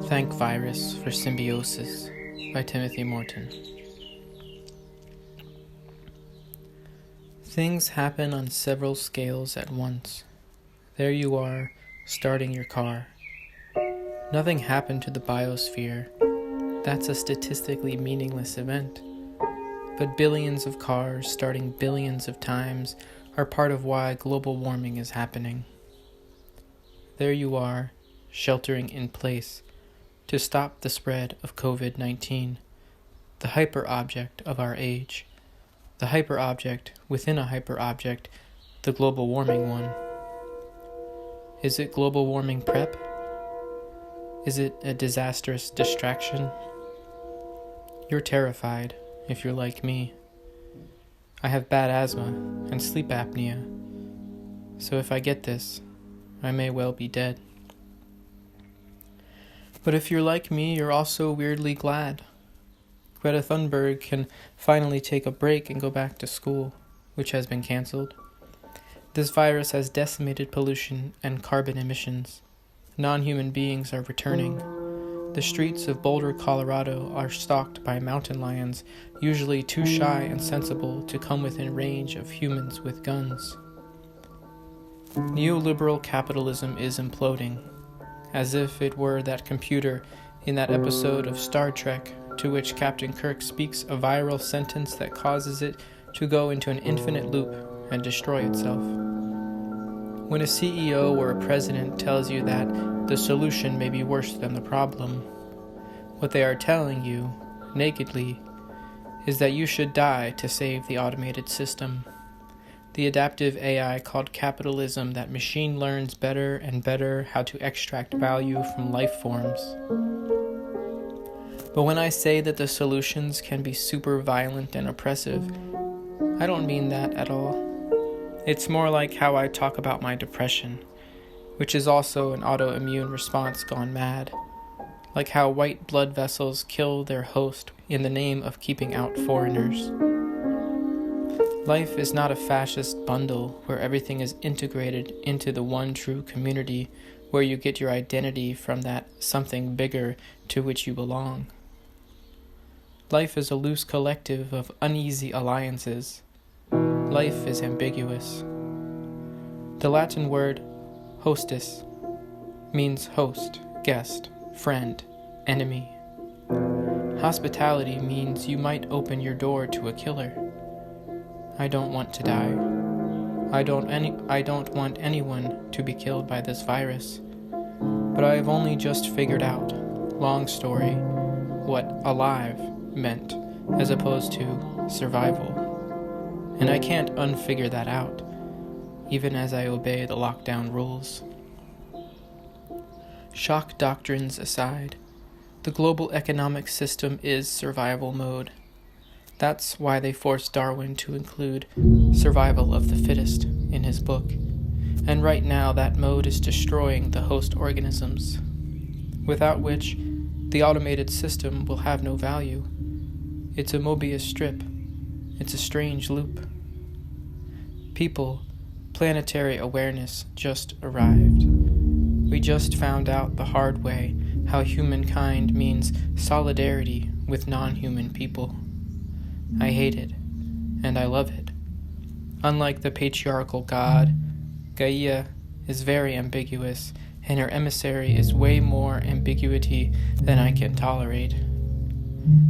Thank Virus for Symbiosis by Timothy Morton. Things happen on several scales at once. There you are, starting your car. Nothing happened to the biosphere. That's a statistically meaningless event. But billions of cars starting billions of times are part of why global warming is happening. There you are, sheltering in place to stop the spread of COVID-19, the hyper-object of our age, the hyper-object within a hyper-object, the global warming one. Is it global warming prep? Is it a disastrous distraction? You're terrified, if you're like me. I have bad asthma and sleep apnea, so if I get this, I may well be dead. But if you're like me, you're also weirdly glad. Greta Thunberg can finally take a break and go back to school, which has been canceled. This virus has decimated pollution and carbon emissions. Non-human beings are returning. The streets of Boulder, Colorado are stalked by mountain lions, usually too shy and sensible to come within range of humans with guns. Neoliberal capitalism is imploding, as if it were that computer in that episode of Star Trek to which Captain Kirk speaks a viral sentence that causes it to go into an infinite loop and destroy itself. When a CEO or a president tells you that the solution may be worse than the problem, what they are telling you, nakedly, is that you should die to save the automated system. The adaptive AI called capitalism that machine learns better and better how to extract value from life forms. But when I say that the solutions can be super violent and oppressive, I don't mean that at all. It's more like how I talk about my depression, which is also an autoimmune response gone mad. Like how white blood vessels kill their host in the name of keeping out foreigners. Life is not a fascist bundle where everything is integrated into the one true community where you get your identity from that something bigger to which you belong. Life is a loose collective of uneasy alliances. Life is ambiguous. The Latin word hostis means host, guest, friend, enemy. Hospitality means you might open your door to a killer. I don't want to die. I don't want anyone to be killed by this virus. But I have only just figured out, long story, what alive meant as opposed to survival. And I can't unfigure that out, even as I obey the lockdown rules. Shock doctrines aside, the global economic system is survival mode. That's why they forced Darwin to include survival of the fittest in his book. And right now that mode is destroying the host organisms, without which the automated system will have no value. It's a Mobius strip. It's a strange loop. People, planetary awareness just arrived. We just found out the hard way how humankind means solidarity with non-human people. I hate it, and I love it. Unlike the patriarchal god, Gaia is very ambiguous, and her emissary is way more ambiguity than I can tolerate.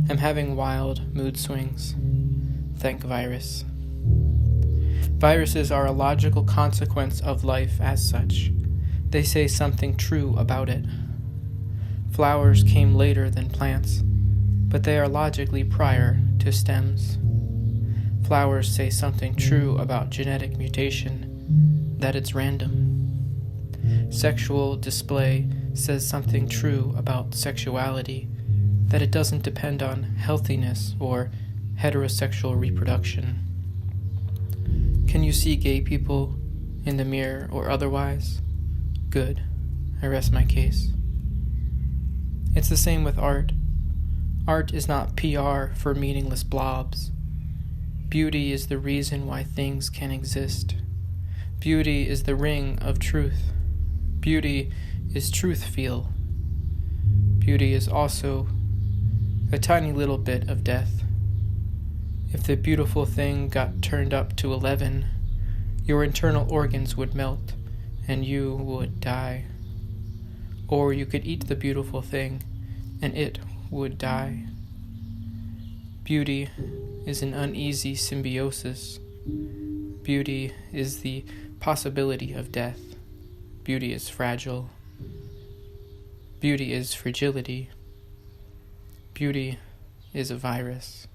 I'm having wild mood swings. Thank virus. Viruses are a logical consequence of life as such. They say something true about it. Flowers came later than plants, but they are logically prior to stems. Flowers say something true about genetic mutation, that it's random. Sexual display says something true about sexuality, that it doesn't depend on healthiness or heterosexual reproduction. Can you see gay people in the mirror or otherwise? Good. I rest my case. It's the same with art. Art is not PR for meaningless blobs. Beauty is the reason why things can exist. Beauty is the ring of truth. Beauty is truth feel. Beauty is also a tiny little bit of death. If the beautiful thing got turned up to 11, your internal organs would melt and you would die. Or you could eat the beautiful thing and it would die. Beauty is an uneasy symbiosis. Beauty is the possibility of death. Beauty is fragile. Beauty is fragility. Beauty is a virus.